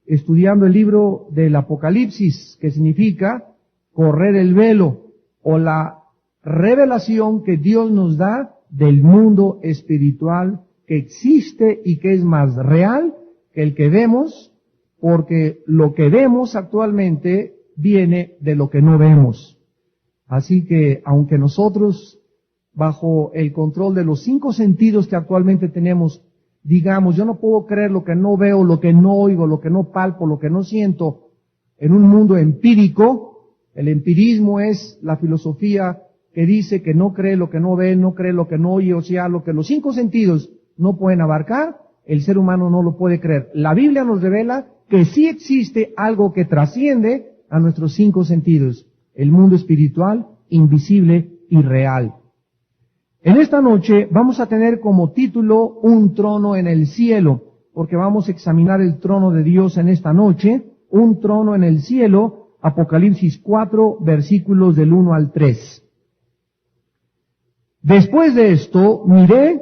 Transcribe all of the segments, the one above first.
estudiando el libro del Apocalipsis, que significa correr el velo, o la revelación que Dios nos da del mundo espiritual que existe y que es más real que el que vemos, porque lo que vemos actualmente viene de lo que no vemos. Así que, aunque nosotros, bajo el control de los 5 sentidos que actualmente tenemos, digamos, yo no puedo creer lo que no veo, lo que no oigo, lo que no palpo, lo que no siento, en un mundo empírico. El empirismo es la filosofía que dice que no cree lo que no ve, no cree lo que no oye, o sea, lo que los 5 sentidos no pueden abarcar, el ser humano no lo puede creer. La Biblia nos revela que sí existe algo que trasciende a nuestros 5 sentidos, el mundo espiritual, invisible y real. En esta noche vamos a tener como título un trono en el cielo, porque vamos a examinar el trono de Dios en esta noche, un trono en el cielo, Apocalipsis 4, versículos del 1 al 3. Después de esto miré,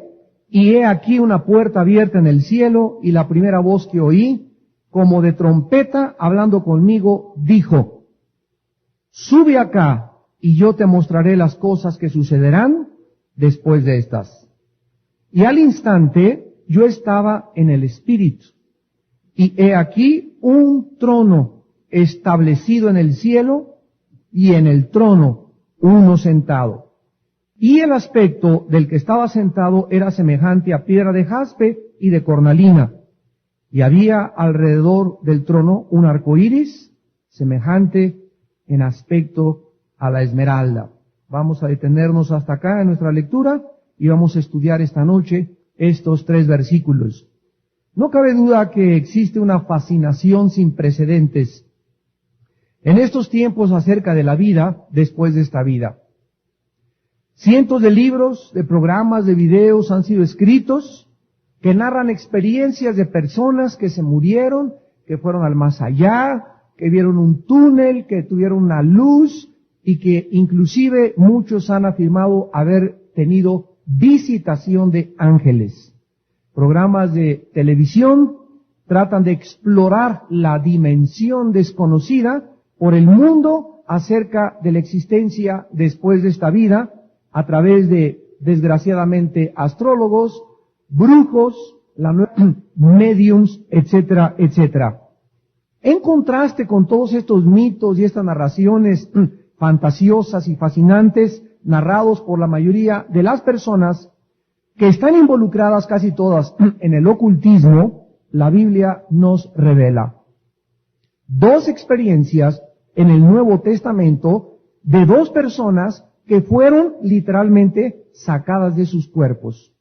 y he aquí una puerta abierta en el cielo, y la primera voz que oí, como de trompeta hablando conmigo, dijo: Sube acá, y yo te mostraré las cosas que sucederán después de estas. Y al instante yo estaba en el Espíritu, y he aquí un trono establecido en el cielo, y en el trono uno sentado. Y el aspecto del que estaba sentado era semejante a piedra de jaspe y de cornalina, y había alrededor del trono un arco iris semejante en aspecto a la esmeralda. Vamos a detenernos hasta acá en nuestra lectura y vamos a estudiar esta noche estos 3 versículos. No cabe duda que existe una fascinación sin precedentes en estos tiempos acerca de la vida después de esta vida. Cientos de libros, de programas, de videos han sido escritos que narran experiencias de personas que se murieron, que fueron al más allá, que vieron un túnel, que tuvieron una luz, y que inclusive muchos han afirmado haber tenido visitación de ángeles. Programas de televisión tratan de explorar la dimensión desconocida por el mundo acerca de la existencia después de esta vida, a través de, desgraciadamente, astrólogos, brujos, mediums, etcétera, etcétera. En contraste con todos estos mitos y estas narraciones fantasiosas y fascinantes, narrados por la mayoría de las personas que están involucradas casi todas en el ocultismo, la Biblia nos revela 2 experiencias en el Nuevo Testamento de 2 personas que fueron literalmente sacadas de sus cuerpos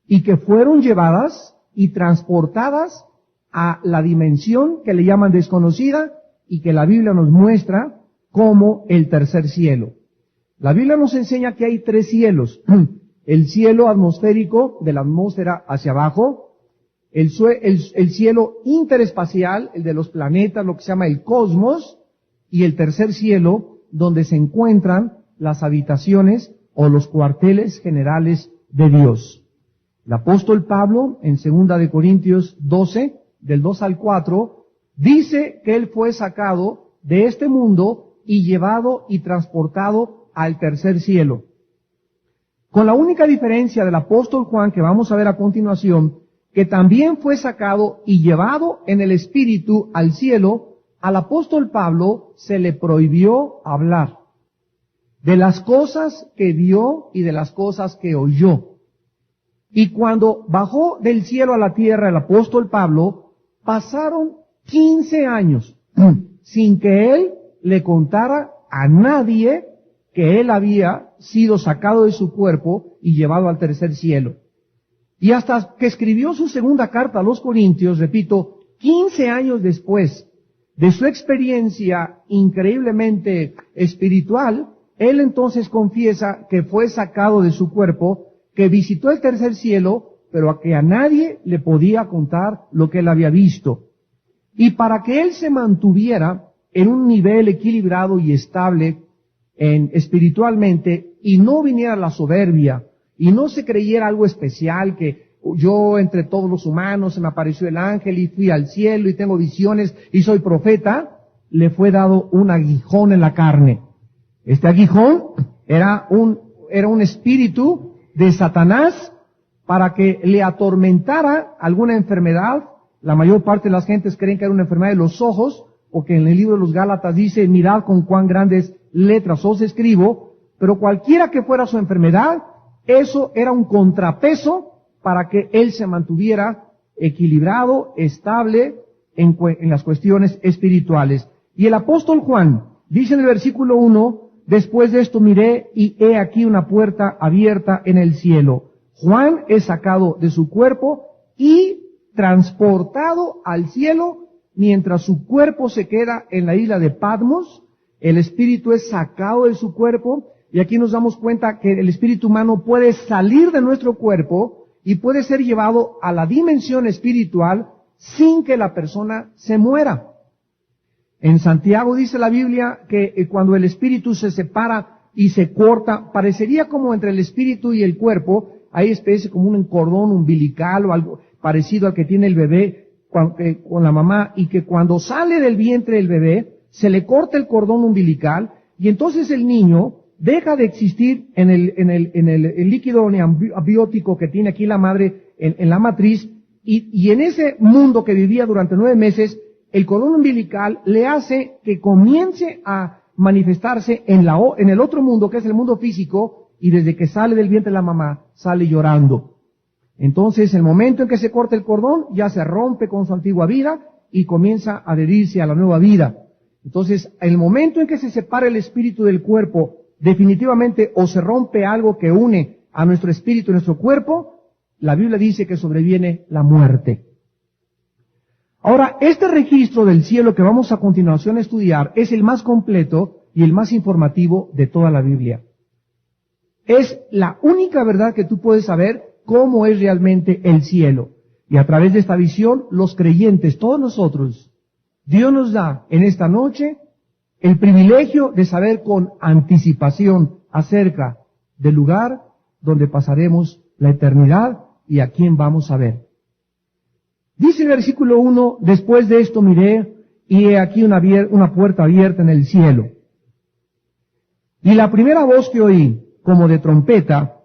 y que fueron llevadas y transportadas a la dimensión que le llaman desconocida y que la Biblia nos muestra como el tercer cielo. La Biblia nos enseña que hay 3 cielos: el cielo atmosférico, de la atmósfera hacia abajo, el cielo interespacial, el de los planetas, lo que se llama el cosmos, y el tercer cielo, donde se encuentran las habitaciones o los cuarteles generales de Dios. El apóstol Pablo, en 2 de Corintios 12, del 2 al 4, dice que él fue sacado de este mundo y llevado y transportado al tercer cielo. Con la única diferencia del apóstol Juan, que vamos a ver a continuación, que también fue sacado y llevado en el Espíritu al cielo, al apóstol Pablo se le prohibió hablar de las cosas que vio y de las cosas que oyó. Y cuando bajó del cielo a la tierra el apóstol Pablo, pasaron 15 años sin que él le contara a nadie que él había sido sacado de su cuerpo y llevado al tercer cielo. Y hasta que escribió su segunda carta a los Corintios, repito, 15 años después de su experiencia increíblemente espiritual, él entonces confiesa que fue sacado de su cuerpo, que visitó el tercer cielo, pero a que a nadie le podía contar lo que él había visto. Y para que él se mantuviera en un nivel equilibrado y estable espiritualmente, y no viniera la soberbia, y no se creyera algo especial, que yo entre todos los humanos se me apareció el ángel y fui al cielo y tengo visiones y soy profeta, le fue dado un aguijón en la carne. Este aguijón era un espíritu de Satanás para que le atormentara alguna enfermedad. La mayor parte de las gentes creen que era una enfermedad de los ojos, porque en el libro de los Gálatas dice, mirad con cuán grandes letras os escribo, pero cualquiera que fuera su enfermedad, eso era un contrapeso para que él se mantuviera equilibrado, estable en las cuestiones espirituales. Y el apóstol Juan dice en el versículo 1, después de esto miré y he aquí una puerta abierta en el cielo. Juan es sacado de su cuerpo y transportado al cielo mientras su cuerpo se queda en la isla de Patmos. El espíritu es sacado de su cuerpo y aquí nos damos cuenta que el espíritu humano puede salir de nuestro cuerpo y puede ser llevado a la dimensión espiritual sin que la persona se muera. En Santiago dice la Biblia que cuando el espíritu se separa y se corta, parecería como entre el espíritu y el cuerpo hay especie como un cordón umbilical o algo parecido al que tiene el bebé con la mamá, y que cuando sale del vientre del bebé se le corta el cordón umbilical y entonces el niño deja de existir en el líquido amniótico que tiene aquí la madre en la matriz, y en ese mundo que vivía durante 9 meses, el cordón umbilical le hace que comience a manifestarse en el otro mundo, que es el mundo físico, y desde que sale del vientre de la mamá, sale llorando. Entonces, el momento en que se corta el cordón, ya se rompe con su antigua vida y comienza a adherirse a la nueva vida. Entonces, el momento en que se separa el espíritu del cuerpo, definitivamente o se rompe algo que une a nuestro espíritu y nuestro cuerpo, la Biblia dice que sobreviene la muerte. Ahora, este registro del cielo que vamos a continuación a estudiar es el más completo y el más informativo de toda la Biblia. Es la única verdad que tú puedes saber cómo es realmente el cielo. Y a través de esta visión, los creyentes, todos nosotros, Dios nos da en esta noche el privilegio de saber con anticipación acerca del lugar donde pasaremos la eternidad y a quién vamos a ver. Dice el versículo 1, después de esto miré y he aquí una puerta abierta en el cielo. Y la primera voz que oí, como de trompeta,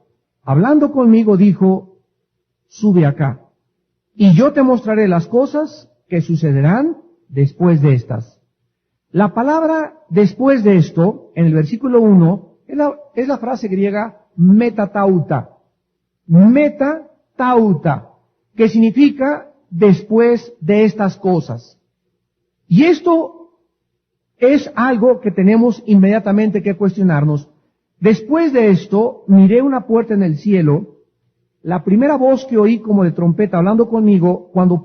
hablando conmigo, dijo, sube acá, y yo te mostraré las cosas que sucederán después de estas. La palabra después de esto, en el versículo 1, es la frase griega metatauta. Metatauta, que significa después de estas cosas. Y esto es algo que tenemos inmediatamente que cuestionarnos. Después de esto, miré una puerta en el cielo. La primera voz que oí como de trompeta hablando conmigo, cuando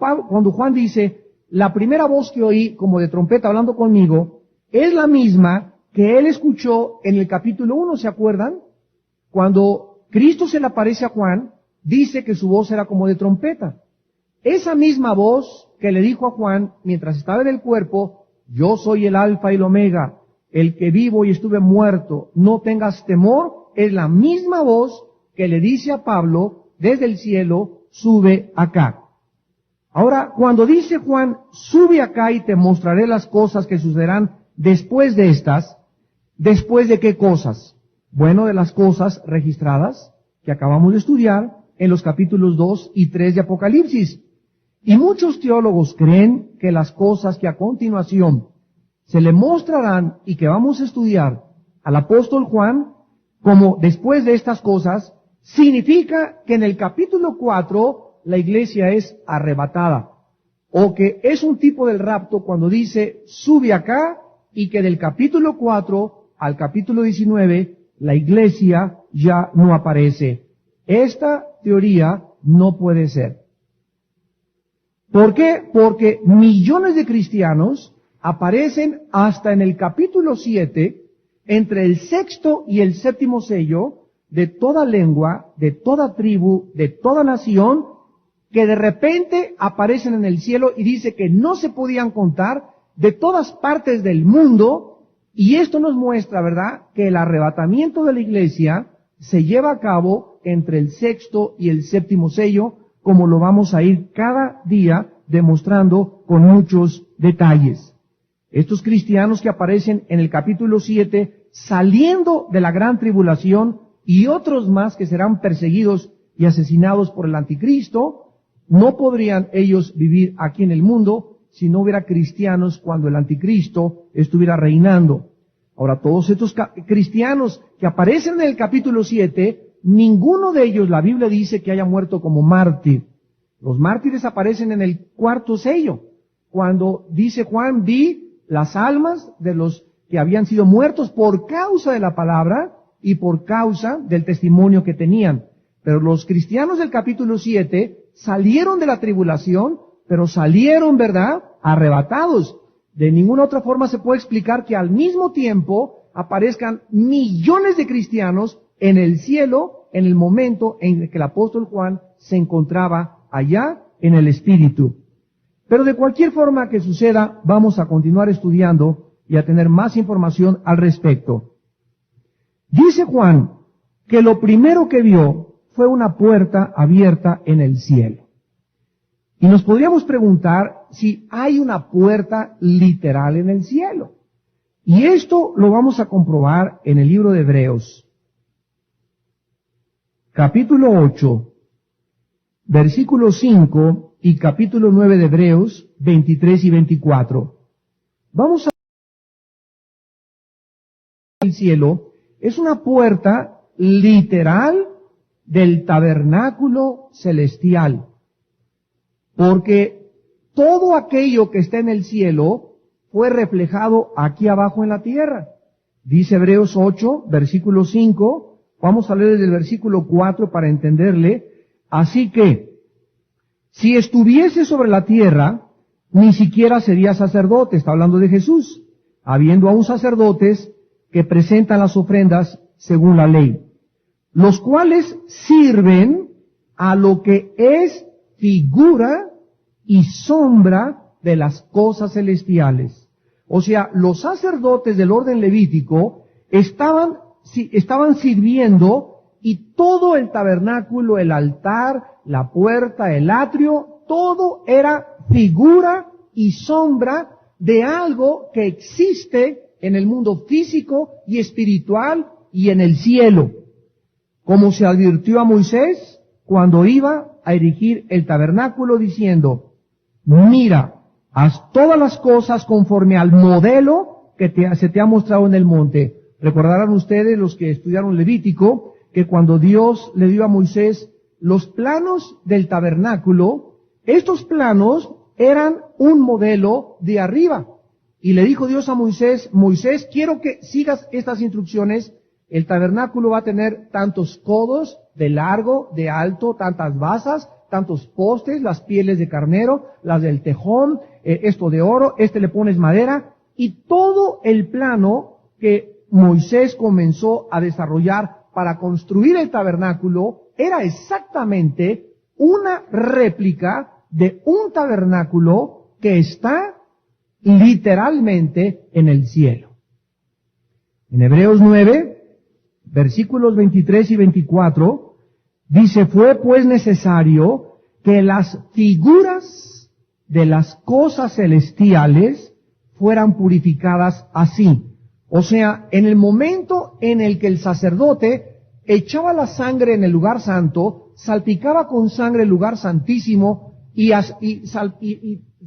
Juan dice, la primera voz que oí como de trompeta hablando conmigo, es la misma que él escuchó en el capítulo 1, ¿se acuerdan? Cuando Cristo se le aparece a Juan, dice que su voz era como de trompeta. Esa misma voz que le dijo a Juan mientras estaba en el cuerpo, yo soy el alfa y el omega, el que vivo y estuve muerto, no tengas temor, es la misma voz que le dice a Pablo desde el cielo, sube acá. Ahora, cuando dice Juan, sube acá y te mostraré las cosas que sucederán después de estas, ¿después de qué cosas? Bueno, de las cosas registradas que acabamos de estudiar en los capítulos 2 y 3 de Apocalipsis. Y muchos teólogos creen que las cosas que a continuación se le mostrarán y que vamos a estudiar al apóstol Juan, como después de estas cosas, significa que en el capítulo 4 la iglesia es arrebatada, o que es un tipo del rapto cuando dice sube acá, y que del capítulo 4 al capítulo 19 la iglesia ya no aparece. Esta teoría no puede ser. ¿Por qué? Porque millones de cristianos aparecen hasta en el capítulo 7, entre el 6º y el 7º sello, de toda lengua, de toda tribu, de toda nación, que de repente aparecen en el cielo y dice que no se podían contar, de todas partes del mundo, y esto nos muestra, ¿verdad?, que el arrebatamiento de la iglesia se lleva a cabo entre el 6º y el 7º sello, como lo vamos a ir cada día demostrando con muchos detalles. Estos cristianos que aparecen en el capítulo 7, saliendo de la gran tribulación, y otros más que serán perseguidos y asesinados por el anticristo, no podrían ellos vivir aquí en el mundo si no hubiera cristianos cuando el anticristo estuviera reinando. Ahora, todos estos cristianos que aparecen en el capítulo 7, ninguno de ellos, la Biblia dice que haya muerto como mártir. Los mártires aparecen en el cuarto sello, cuando dice Juan, vi las almas de los que habían sido muertos por causa de la palabra y por causa del testimonio que tenían. Pero los cristianos del capítulo 7 salieron de la tribulación, pero salieron, ¿verdad?, arrebatados. De ninguna otra forma se puede explicar que al mismo tiempo aparezcan millones de cristianos en el cielo en el momento en que el apóstol Juan se encontraba allá en el Espíritu. Pero de cualquier forma que suceda, vamos a continuar estudiando y a tener más información al respecto. Dice Juan que lo primero que vio fue una puerta abierta en el cielo. Y nos podríamos preguntar si hay una puerta literal en el cielo. Y esto lo vamos a comprobar en el libro de Hebreos, capítulo 8, versículo 5 y capítulo 9 de Hebreos, 23 y 24. Vamos a el cielo. Es una puerta literal del tabernáculo celestial. Porque todo aquello que está en el cielo fue reflejado aquí abajo en la tierra. Dice Hebreos 8, versículo 5. Vamos a leer desde el versículo 4 para entenderle. Así que, si estuviese sobre la tierra, ni siquiera sería sacerdote. Está hablando de Jesús. Habiendo aún sacerdotes que presentan las ofrendas según la ley, los cuales sirven a lo que es figura y sombra de las cosas celestiales. O sea, los sacerdotes del orden levítico estaban sirviendo, y todo el tabernáculo, el altar, la puerta, el atrio, todo era figura y sombra de algo que existe en el mundo físico y espiritual y en el cielo, como se advirtió a Moisés cuando iba a erigir el tabernáculo, diciendo, mira, haz todas las cosas conforme al modelo que se te ha mostrado en el monte. Recordarán ustedes, los que estudiaron Levítico, que cuando Dios le dio a Moisés los planos del tabernáculo, estos planos eran un modelo de arriba. Y le dijo Dios a Moisés, Moisés, quiero que sigas estas instrucciones. El tabernáculo va a tener tantos codos de largo, de alto, tantas basas, tantos postes, las pieles de carnero, las del tejón, esto de oro, le pones madera, y todo el plano que Moisés comenzó a desarrollar para construir el tabernáculo era exactamente una réplica de un tabernáculo que está literalmente en el cielo. En Hebreos 9, versículos 23 y 24, dice, fue pues necesario que las figuras de las cosas celestiales fueran purificadas así. O sea, en el momento en el que el sacerdote echaba la sangre en el lugar santo, salpicaba con sangre el lugar santísimo y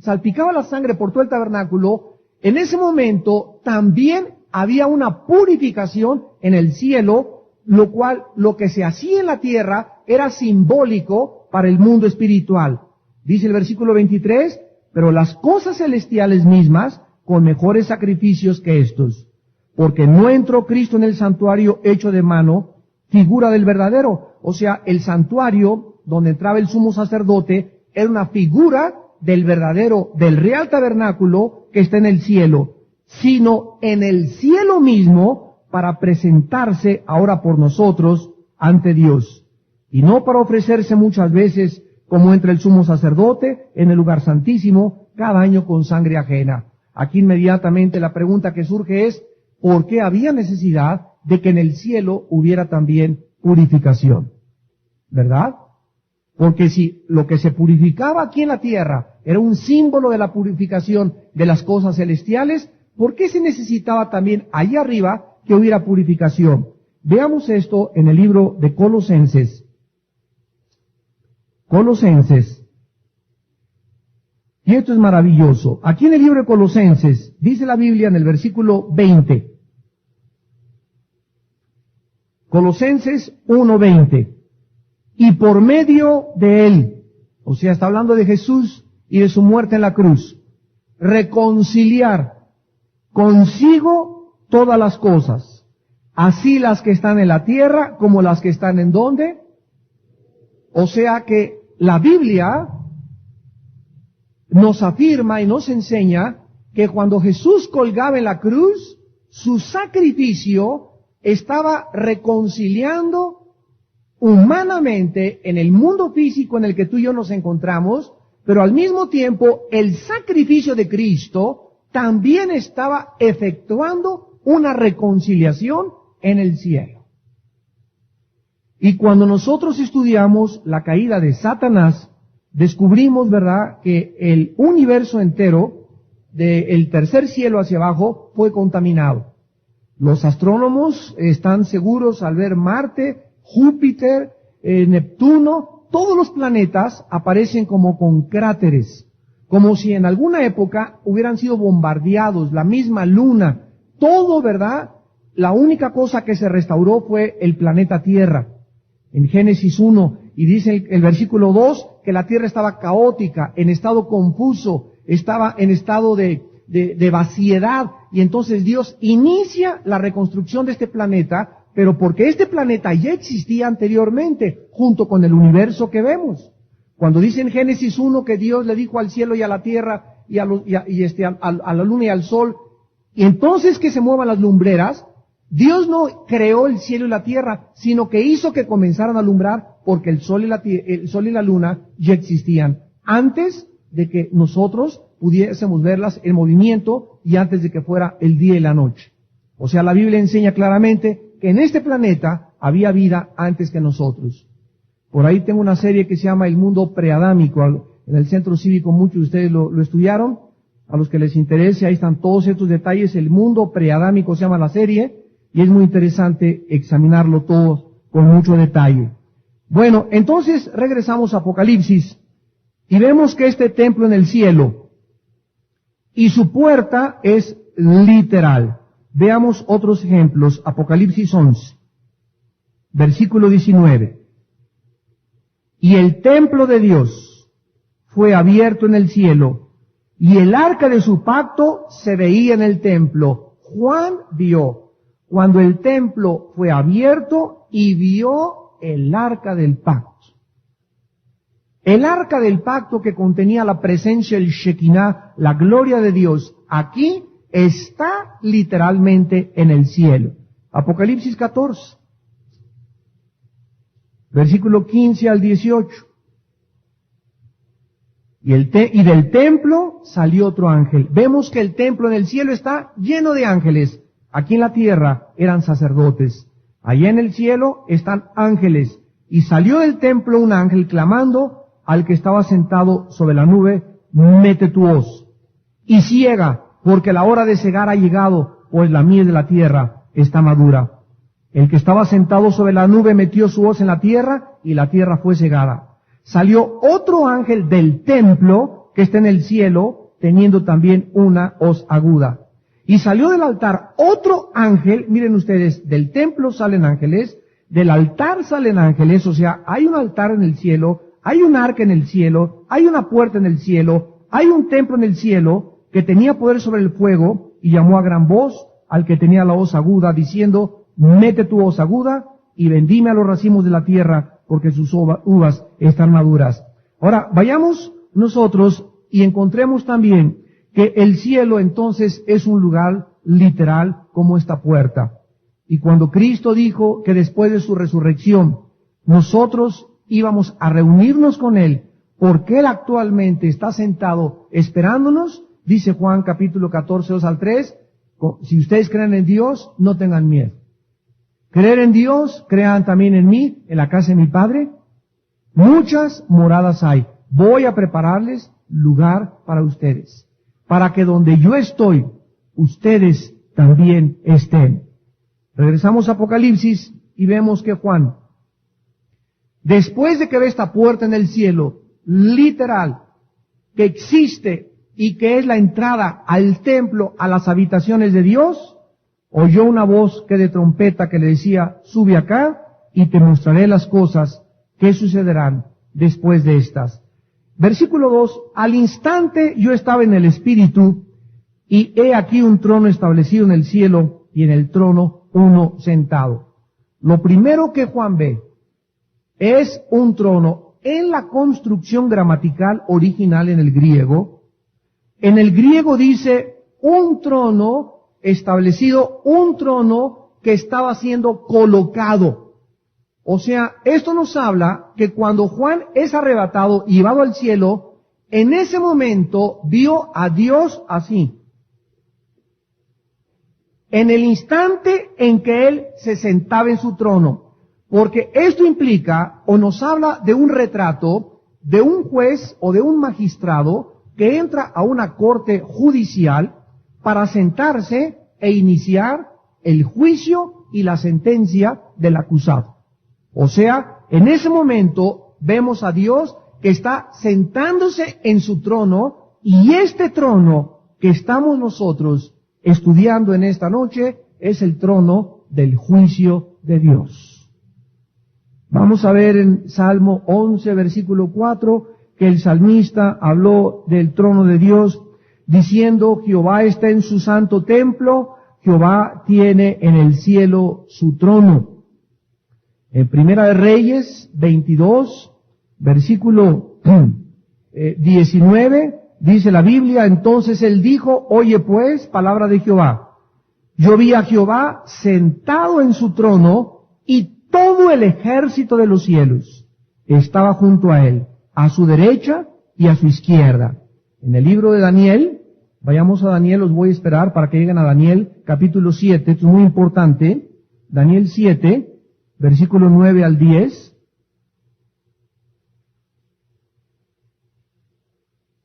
salpicaba la sangre por todo el tabernáculo, en ese momento también había una purificación en el cielo, lo cual, lo que se hacía en la tierra era simbólico para el mundo espiritual. Dice el versículo 23, pero las cosas celestiales mismas con mejores sacrificios que estos, porque no entró Cristo en el santuario hecho de mano, figura del verdadero. O sea, el santuario donde entraba el sumo sacerdote era una figura del verdadero, del real tabernáculo que está en el cielo, sino en el cielo mismo para presentarse ahora por nosotros ante Dios. Y no para ofrecerse muchas veces como entra el sumo sacerdote en el lugar santísimo cada año con sangre ajena. Aquí inmediatamente la pregunta que surge es, ¿por qué había necesidad de que en el cielo hubiera también purificación? ¿Verdad? Porque si lo que se purificaba aquí en la tierra era un símbolo de la purificación de las cosas celestiales, ¿por qué se necesitaba también allá arriba que hubiera purificación? Veamos esto en el libro de Colosenses. Colosenses. Y esto es maravilloso. Aquí en el libro de Colosenses, dice la Biblia en el versículo 20. Colosenses 1:20. Y por medio de Él, o sea, está hablando de Jesús y de su muerte en la cruz, reconciliar consigo todas las cosas, así las que están en la tierra como las que están en ¿dónde? O sea que la Biblia nos afirma y nos enseña que cuando Jesús colgaba en la cruz, su sacrificio estaba reconciliando humanamente en el mundo físico en el que tú y yo nos encontramos, pero al mismo tiempo el sacrificio de Cristo también estaba efectuando una reconciliación en el cielo. Y cuando nosotros estudiamos la caída de Satanás, descubrimos, ¿verdad?, que el universo entero, del tercer cielo hacia abajo, fue contaminado. Los astrónomos están seguros al ver Marte, Júpiter, Neptuno, todos los planetas aparecen como con cráteres, como si en alguna época hubieran sido bombardeados, la misma luna, todo, ¿verdad? La única cosa que se restauró fue el planeta Tierra. En Génesis 1, y dice el versículo 2, que la Tierra estaba caótica, en estado confuso, estaba en estado de vaciedad, y entonces Dios inicia la reconstrucción de este planeta, pero porque este planeta ya existía anteriormente, junto con el universo que vemos. Cuando dice en Génesis 1 que Dios le dijo al cielo y a la tierra, y a la luna y al sol, y entonces que se muevan las lumbreras, Dios no creó el cielo y la tierra, sino que hizo que comenzaran a alumbrar, porque el sol y la luna ya existían, antes de que nosotros pudiésemos verlas en movimiento y antes de que fuera el día y la noche. O sea, la Biblia enseña claramente que en este planeta había vida antes que nosotros. Por ahí tengo una serie que se llama El Mundo Preadámico. En el Centro Cívico muchos de ustedes lo estudiaron. A los que les interese, ahí están todos estos detalles. El Mundo Preadámico se llama la serie y es muy interesante examinarlo todo con mucho detalle. Bueno, entonces regresamos a Apocalipsis y vemos que este templo en el cielo y su puerta es literal. Veamos otros ejemplos. Apocalipsis 11, versículo 19. Y el templo de Dios fue abierto en el cielo, y el arca de su pacto se veía en el templo. Juan vio cuando el templo fue abierto y vio el arca del pacto. El arca del pacto que contenía la presencia del Shekinah, la gloria de Dios, aquí está literalmente en el cielo. Apocalipsis 14, versículo 15 al 18. Y del templo salió otro ángel. Vemos que el templo en el cielo está lleno de ángeles. Aquí en la tierra eran sacerdotes. Allá en el cielo están ángeles. Y salió del templo un ángel clamando al que estaba sentado sobre la nube: mete tu hoz y ciega, porque la hora de cegar ha llegado, pues la miel de la tierra está madura. El que estaba sentado sobre la nube metió su hoz en la tierra, y la tierra fue cegada. Salió otro ángel del templo, que está en el cielo, teniendo también una hoz aguda. Y salió del altar otro ángel, miren ustedes, del templo salen ángeles, del altar salen ángeles, o sea, hay un altar en el cielo, hay un arca en el cielo, hay una puerta en el cielo, hay un templo en el cielo, que tenía poder sobre el fuego, y llamó a gran voz al que tenía la hoz aguda, diciendo: mete tu hoz aguda y vendime a los racimos de la tierra, porque sus uvas están maduras. Ahora, vayamos nosotros y encontremos también que el cielo entonces es un lugar literal como esta puerta. Y cuando Cristo dijo que después de su resurrección nosotros íbamos a reunirnos con Él, porque Él actualmente está sentado esperándonos, dice Juan capítulo 14, 2 al 3, si ustedes creen en Dios, no tengan miedo. Creer en Dios, crean también en mí, en la casa de mi Padre muchas moradas hay. Voy a prepararles lugar para ustedes, para que donde yo estoy, ustedes también estén. Regresamos a Apocalipsis y vemos que Juan, después de que ve esta puerta en el cielo, literal, que existe y que es la entrada al templo, a las habitaciones de Dios, oyó una voz que de trompeta que le decía, sube acá y te mostraré las cosas que sucederán después de estas. Versículo 2, al instante yo estaba en el Espíritu, y he aquí un trono establecido en el cielo, y en el trono uno sentado. Lo primero que Juan ve es un trono. En la construcción gramatical original en el griego dice un trono establecido, un trono que estaba siendo colocado. O sea, esto nos habla que cuando Juan es arrebatado y llevado al cielo, en ese momento vio a Dios así. En el instante en que él se sentaba en su trono. Porque esto implica o nos habla de un retrato de un juez o de un magistrado que entra a una corte judicial para sentarse e iniciar el juicio y la sentencia del acusado. O sea, en ese momento vemos a Dios que está sentándose en su trono, y este trono que estamos nosotros estudiando en esta noche es el trono del juicio de Dios. Vamos a ver en Salmo 11, versículo 4, que el salmista habló del trono de Dios, diciendo, Jehová está en su santo templo, Jehová tiene en el cielo su trono. En Primera de Reyes 22, versículo 19, dice la Biblia, entonces él dijo, oye pues, palabra de Jehová. Yo vi a Jehová sentado en su trono, y todo el ejército de los cielos estaba junto a él, a su derecha y a su izquierda. En el libro de Daniel, vayamos a Daniel, los voy a esperar para que lleguen a Daniel, capítulo 7, esto es muy importante, Daniel 7, versículo 9 al 10.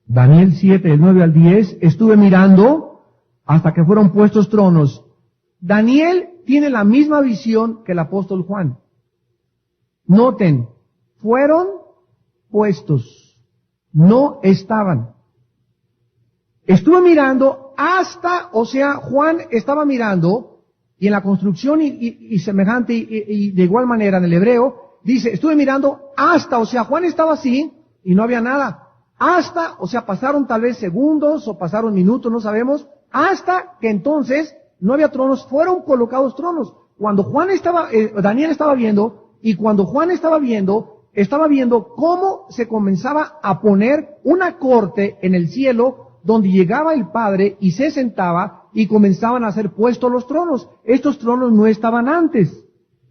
Daniel 7, del 9 al 10, estuve mirando hasta que fueron puestos tronos. Daniel tiene la misma visión que el apóstol Juan. Noten, fueron puestos, no estaban. Estuve mirando hasta, o sea, Juan estaba mirando, y en la construcción y semejante, y de igual manera en el hebreo, dice, estuve mirando hasta, o sea, Juan estaba así, y no había nada. Hasta, o sea, pasaron tal vez segundos, o pasaron minutos, no sabemos, hasta que entonces no había tronos, fueron colocados tronos. Cuando Juan estaba, Daniel estaba viendo, y cuando Juan estaba viendo cómo se comenzaba a poner una corte en el cielo, donde llegaba el Padre y se sentaba, y comenzaban a ser puestos los tronos. Estos tronos no estaban antes.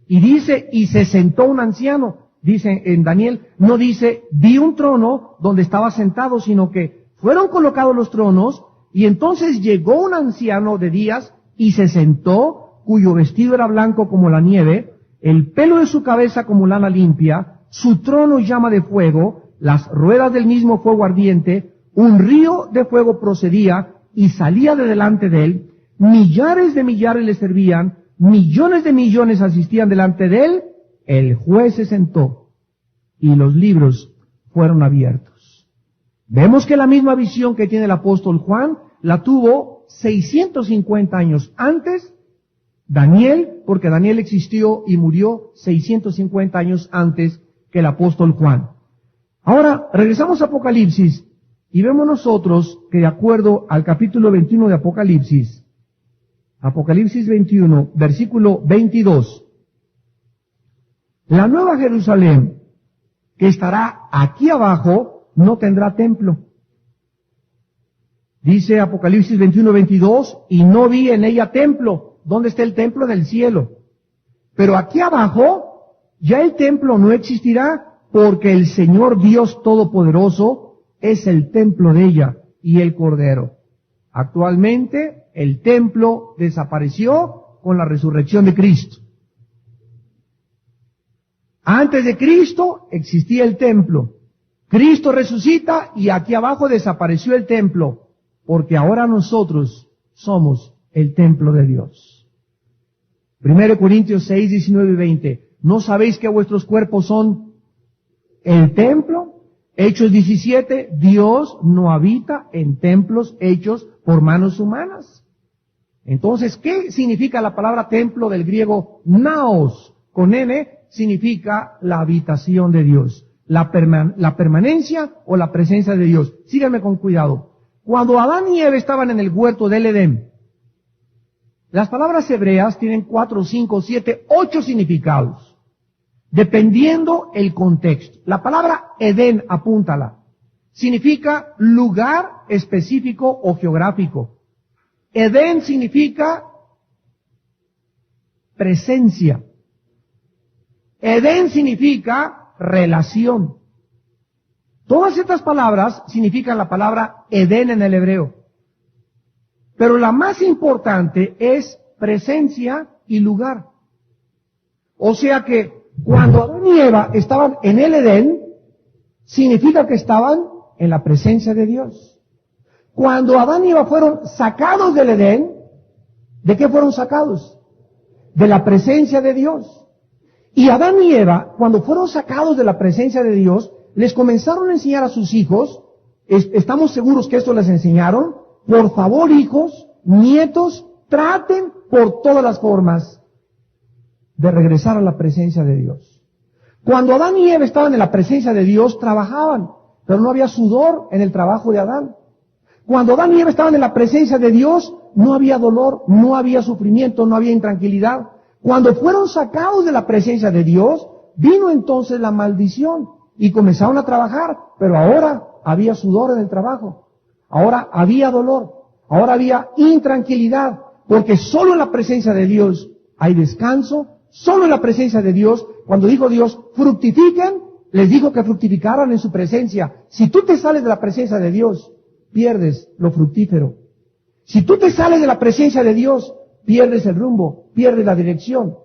Y dice, y se sentó un anciano. Dice en Daniel, no dice, vi un trono donde estaba sentado, sino que fueron colocados los tronos, y entonces llegó un anciano de días, y se sentó, cuyo vestido era blanco como la nieve, el pelo de su cabeza como lana limpia, su trono llama de fuego, las ruedas del mismo fuego ardiente, un río de fuego procedía y salía de delante de él, millares de millares le servían, millones de millones asistían delante de él, el juez se sentó y los libros fueron abiertos. Vemos que la misma visión que tiene el apóstol Juan la tuvo 650 años antes Daniel, porque Daniel existió y murió 650 años antes que el apóstol Juan. Ahora, regresamos a Apocalipsis y vemos nosotros que de acuerdo al capítulo 21 de Apocalipsis, Apocalipsis 21, versículo 22, la nueva Jerusalén, que estará aquí abajo, no tendrá templo. Dice Apocalipsis 21, 22, y no vi en ella templo. ¿Dónde está el templo? En el cielo. Pero aquí abajo, ya el templo no existirá, porque el Señor Dios Todopoderoso es el templo de ella y el Cordero. Actualmente, el templo desapareció con la resurrección de Cristo. Antes de Cristo existía el templo. Cristo resucita y aquí abajo desapareció el templo, porque ahora nosotros somos el templo de Dios. 1 Corintios 6, 19 y 20. ¿No sabéis que vuestros cuerpos son el templo? Hechos 17, Dios no habita en templos hechos por manos humanas. Entonces, ¿qué significa la palabra templo del griego naos? Con N significa la habitación de Dios, la permanencia o la presencia de Dios. Síganme con cuidado. Cuando Adán y Eva estaban en el huerto del Edén, las palabras hebreas tienen 4, 5, 7, 8 significados, dependiendo el contexto. La palabra Edén, apúntala, significa lugar específico o geográfico. Edén significa presencia. Edén significa relación. Todas estas palabras significan la palabra Edén en el hebreo. Pero la más importante es presencia y lugar. O sea que cuando Adán y Eva estaban en el Edén, significa que estaban en la presencia de Dios. Cuando Adán y Eva fueron sacados del Edén, ¿de qué fueron sacados? De la presencia de Dios. Y Adán y Eva, cuando fueron sacados de la presencia de Dios, les comenzaron a enseñar a sus hijos, estamos seguros que esto les enseñaron, por favor, hijos, nietos, traten por todas las formas de regresar a la presencia de Dios. Cuando Adán y Eva estaban en la presencia de Dios, trabajaban, pero no había sudor en el trabajo de Adán. Cuando Adán y Eva estaban en la presencia de Dios, no había dolor, no había sufrimiento, no había intranquilidad. Cuando fueron sacados de la presencia de Dios, vino entonces la maldición y comenzaron a trabajar, pero ahora había sudor en el trabajo. Ahora había dolor, ahora había intranquilidad, porque solo en la presencia de Dios hay descanso, solo en la presencia de Dios, cuando dijo Dios, fructifiquen, les dijo que fructificaran en su presencia. Si tú te sales de la presencia de Dios, pierdes lo fructífero. Si tú te sales de la presencia de Dios, pierdes el rumbo, pierdes la dirección.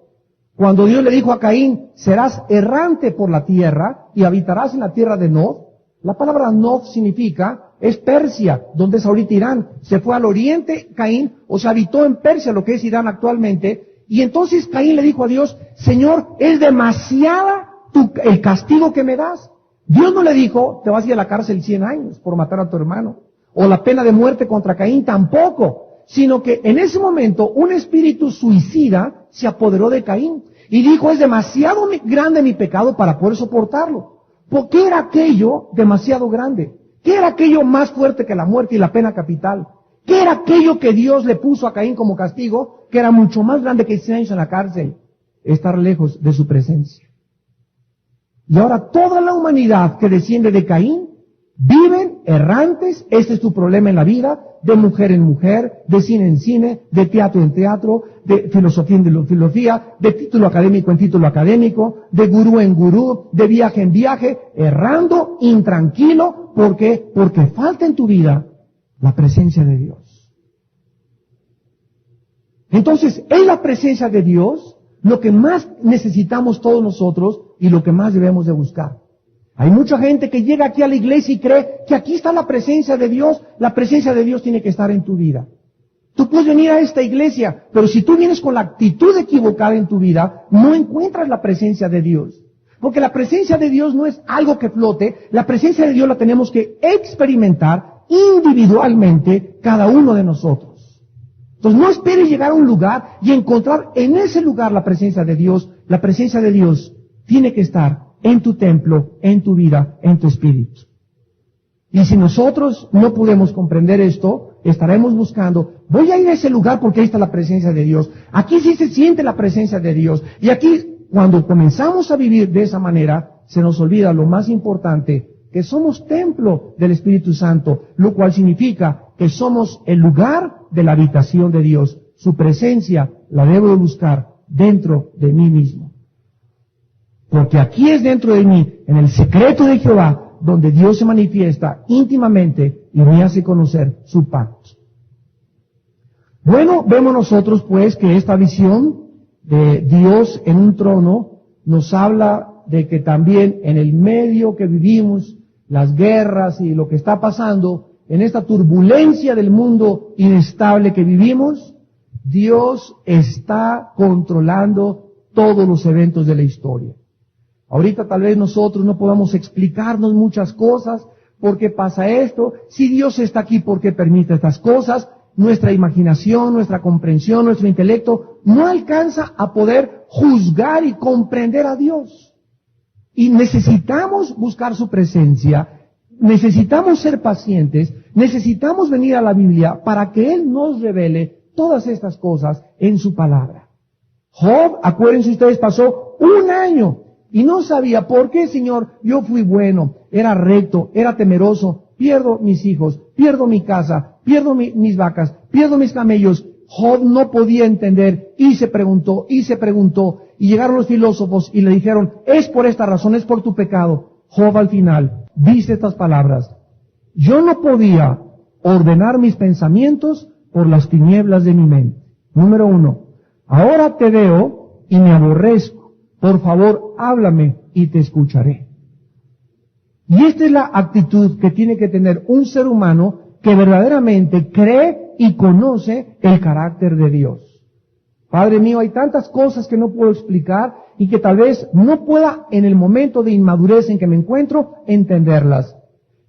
Cuando Dios le dijo a Caín, serás errante por la tierra y habitarás en la tierra de Nod, la palabra Nod significa, es Persia, donde es ahorita Irán. Se fue al oriente Caín, o se habitó en Persia, lo que es Irán actualmente. Y entonces Caín le dijo a Dios, Señor, es demasiada el castigo que me das. Dios no le dijo, te vas a ir a la cárcel 100 años por matar a tu hermano. O la pena de muerte contra Caín, tampoco. Sino que en ese momento un espíritu suicida se apoderó de Caín. Y dijo, es demasiado grande mi pecado para poder soportarlo. ¿Por qué era aquello demasiado grande? ¿Qué era aquello más fuerte que la muerte y la pena capital? ¿Qué era aquello que Dios le puso a Caín como castigo, que era mucho más grande que 100 años en la cárcel? Estar lejos de su presencia. Y ahora toda la humanidad que desciende de Caín, viven errantes, este es tu problema en la vida, de mujer en mujer, de cine en cine, de teatro en teatro, de filosofía en filosofía, de título académico en título académico, de gurú en gurú, de viaje en viaje, errando, intranquilo, ¿por qué? Porque falta en tu vida la presencia de Dios. Entonces, es la presencia de Dios lo que más necesitamos todos nosotros y lo que más debemos de buscar. Hay mucha gente que llega aquí a la iglesia y cree que aquí está la presencia de Dios. La presencia de Dios tiene que estar en tu vida. Tú puedes venir a esta iglesia, pero si tú vienes con la actitud equivocada en tu vida, no encuentras la presencia de Dios. Porque la presencia de Dios no es algo que flote, la presencia de Dios la tenemos que experimentar individualmente cada uno de nosotros. Entonces no esperes llegar a un lugar y encontrar en ese lugar la presencia de Dios. La presencia de Dios tiene que estar en tu templo, en tu vida, en tu espíritu. Y si nosotros no podemos comprender esto, estaremos buscando, voy a ir a ese lugar porque ahí está la presencia de Dios. Aquí sí se siente la presencia de Dios. Y aquí, cuando comenzamos a vivir de esa manera, se nos olvida lo más importante, que somos templo del Espíritu Santo, lo cual significa que somos el lugar de la habitación de Dios. Su presencia la debo de buscar dentro de mí mismo. Porque aquí es dentro de mí, en el secreto de Jehová, donde Dios se manifiesta íntimamente y me hace conocer su pacto. Bueno, vemos nosotros pues que esta visión de Dios en un trono nos habla de que también en el medio que vivimos, las guerras y lo que está pasando, en esta turbulencia del mundo inestable que vivimos, Dios está controlando todos los eventos de la historia. Ahorita tal vez nosotros no podamos explicarnos muchas cosas, ¿por qué pasa esto? Si Dios está aquí, ¿por qué permite estas cosas? Nuestra imaginación, nuestra comprensión, nuestro intelecto no alcanza a poder juzgar y comprender a Dios. Y necesitamos buscar su presencia, necesitamos ser pacientes, necesitamos venir a la Biblia para que Él nos revele todas estas cosas en su palabra. Job, acuérdense ustedes, pasó 1 año y no sabía por qué, Señor, yo fui bueno, era recto, era temeroso, pierdo mis hijos, pierdo mi casa, pierdo mis vacas, pierdo mis camellos. Job no podía entender y se preguntó, y llegaron los filósofos y le dijeron, es por esta razón, es por tu pecado. Job al final dice estas palabras: yo no podía ordenar mis pensamientos por las tinieblas de mi mente. Número 1, ahora te veo y me aborrezco. Por favor, háblame y te escucharé. Y esta es la actitud que tiene que tener un ser humano que verdaderamente cree y conoce el carácter de Dios. Padre mío, hay tantas cosas que no puedo explicar y que tal vez no pueda en el momento de inmadurez en que me encuentro entenderlas.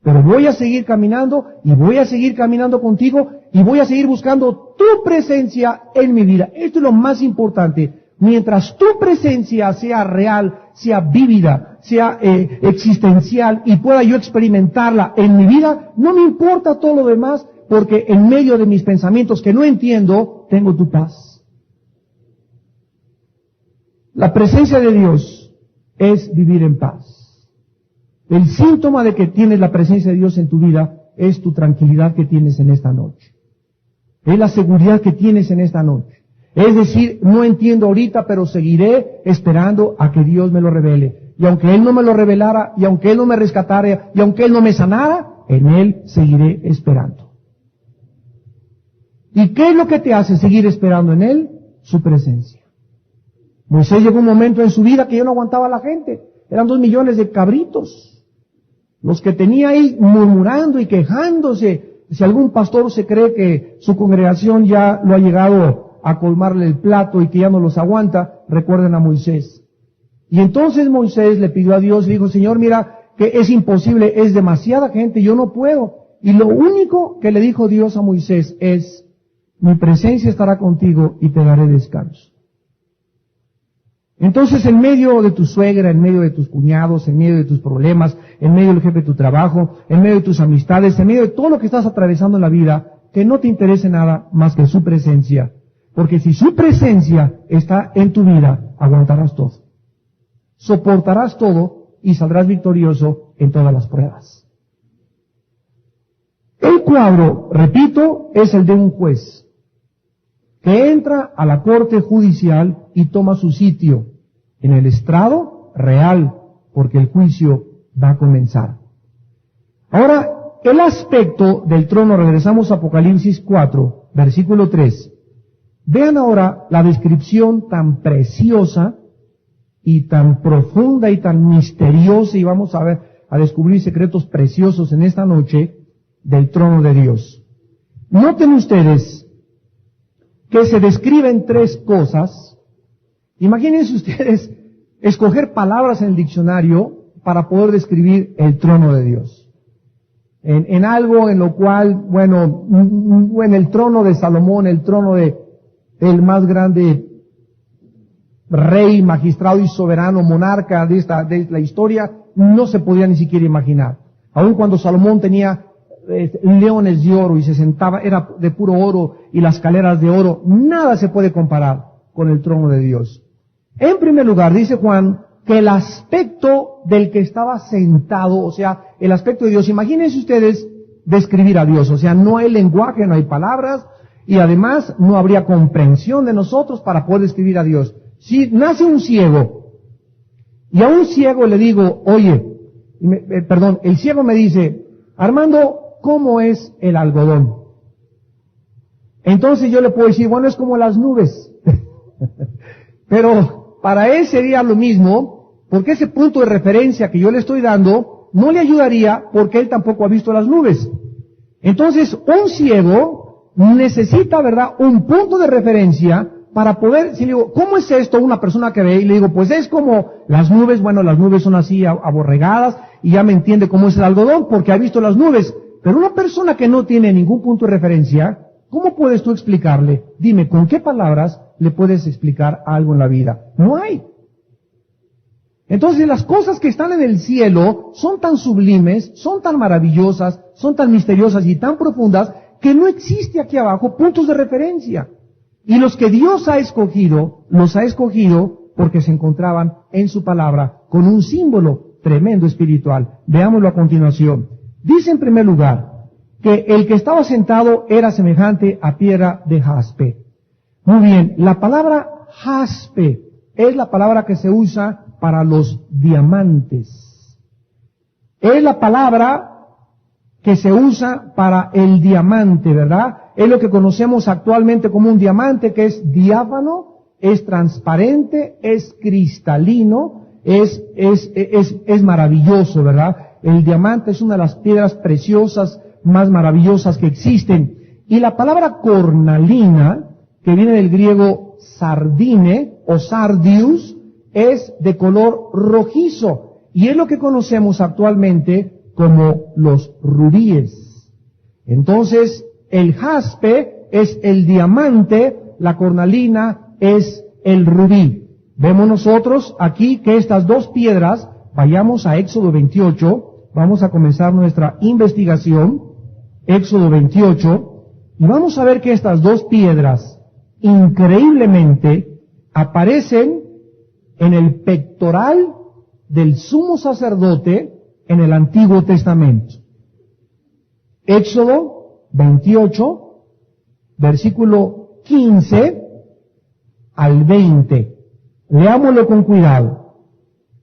Pero voy a seguir caminando y voy a seguir caminando contigo y voy a seguir buscando tu presencia en mi vida. Esto es lo más importante. Mientras tu presencia sea real, sea vívida, sea existencial y pueda yo experimentarla en mi vida, no me importa todo lo demás, porque en medio de mis pensamientos que no entiendo, tengo tu paz. La presencia de Dios es vivir en paz. El síntoma de que tienes la presencia de Dios en tu vida es tu tranquilidad que tienes en esta noche. Es la seguridad que tienes en esta noche. Es decir, no entiendo ahorita, pero seguiré esperando a que Dios me lo revele. Y aunque Él no me lo revelara, y aunque Él no me rescatara, y aunque Él no me sanara, en Él seguiré esperando. ¿Y qué es lo que te hace seguir esperando en Él? Su presencia. Moisés llegó un momento en su vida que ya no aguantaba a la gente. Eran 2 millones de cabritos los que tenía ahí murmurando y quejándose. Si algún pastor se cree que su congregación ya lo ha llegado a colmarle el plato y que ya no los aguanta, recuerden a Moisés. Y entonces Moisés le pidió a Dios, le dijo, Señor, mira que es imposible, es demasiada gente, yo no puedo. Y lo único que le dijo Dios a Moisés es, mi presencia estará contigo y te daré descanso. Entonces, en medio de tu suegra, en medio de tus cuñados, en medio de tus problemas, en medio del jefe de tu trabajo, en medio de tus amistades, en medio de todo lo que estás atravesando en la vida, que no te interese nada más que su presencia. Porque si su presencia está en tu vida, aguantarás todo. Soportarás todo y saldrás victorioso en todas las pruebas. El cuadro, repito, es el de un juez que entra a la corte judicial y toma su sitio en el estrado real, porque el juicio va a comenzar. Ahora, el aspecto del trono, regresamos a Apocalipsis 4, versículo 3. Vean ahora la descripción tan preciosa y tan profunda y tan misteriosa, y vamos a ver, a descubrir secretos preciosos en esta noche del trono de Dios. Noten ustedes que se describen 3 cosas. Imagínense ustedes escoger palabras en el diccionario para poder describir el trono de Dios. En algo en lo cual, bueno, en el trono de Salomón, el trono de el más grande rey, magistrado y soberano, monarca de la historia, no se podía ni siquiera imaginar. Aun cuando Salomón tenía leones de oro y se sentaba, era de puro oro y las escaleras de oro, nada se puede comparar con el trono de Dios. En primer lugar, dice Juan, que el aspecto del que estaba sentado, o sea, el aspecto de Dios, imagínense ustedes describir a Dios, o sea, no hay lenguaje, no hay palabras, y además no habría comprensión de nosotros para poder describir a Dios. Si nace un ciego, y a un ciego le digo, oye, el ciego me dice, Armando, ¿cómo es el algodón? Entonces yo le puedo decir, bueno, es como las nubes. Pero para él sería lo mismo, porque ese punto de referencia que yo le estoy dando no le ayudaría porque él tampoco ha visto las nubes. Entonces, un ciego necesita, ¿verdad?, un punto de referencia para poder, si le digo, ¿cómo es esto una persona que ve? Y le digo, pues es como las nubes, bueno, las nubes son así aborregadas, y ya me entiende cómo es el algodón, porque ha visto las nubes. Pero una persona que no tiene ningún punto de referencia, ¿cómo puedes tú explicarle? Dime, ¿con qué palabras le puedes explicar algo en la vida? No hay. Entonces las cosas que están en el cielo son tan sublimes, son tan maravillosas, son tan misteriosas y tan profundas que no existe aquí abajo puntos de referencia. Y los que Dios ha escogido, los ha escogido porque se encontraban en su palabra con un símbolo tremendo espiritual. Veámoslo a continuación. Dice en primer lugar que el que estaba sentado era semejante a piedra de jaspe. Muy bien, la palabra jaspe es la palabra que se usa para los diamantes. Es la palabra que se usa para el diamante, ¿verdad? Es lo que conocemos actualmente como un diamante, que es diáfano, es transparente, es cristalino, es maravilloso, ¿verdad? El diamante es una de las piedras preciosas más maravillosas que existen. Y la palabra cornalina, que viene del griego sardine o sardius, es de color rojizo y es lo que conocemos actualmente como los rubíes. Entonces, el jaspe es el diamante, la cornalina es el rubí. Vemos nosotros aquí que estas dos piedras, vayamos a Éxodo 28, vamos a comenzar nuestra investigación, Éxodo 28, y vamos a ver que estas dos piedras, increíblemente, aparecen en el pectoral del sumo sacerdote en el Antiguo Testamento. Éxodo 28, versículo 15 al 20. Leámoslo con cuidado.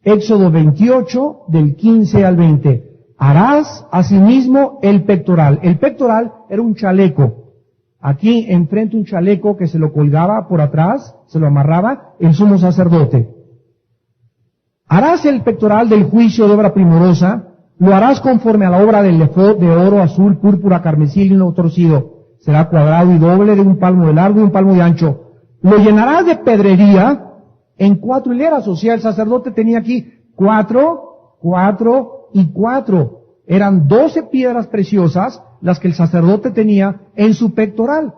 Éxodo 28, del 15 al 20. Harás asimismo el pectoral. El pectoral era un chaleco. Aquí enfrente un chaleco que se lo colgaba por atrás, se lo amarraba el sumo sacerdote. Harás el pectoral del juicio de obra primorosa, lo harás conforme a la obra del efod de oro, azul, púrpura, carmesí, lino torcido. Será cuadrado y doble, de 1 palmo de largo y 1 palmo de ancho. Lo llenarás de pedrería en 4 hileras, o sea, el sacerdote tenía aquí 4, 4 y 4. Eran 12 piedras preciosas las que el sacerdote tenía en su pectoral.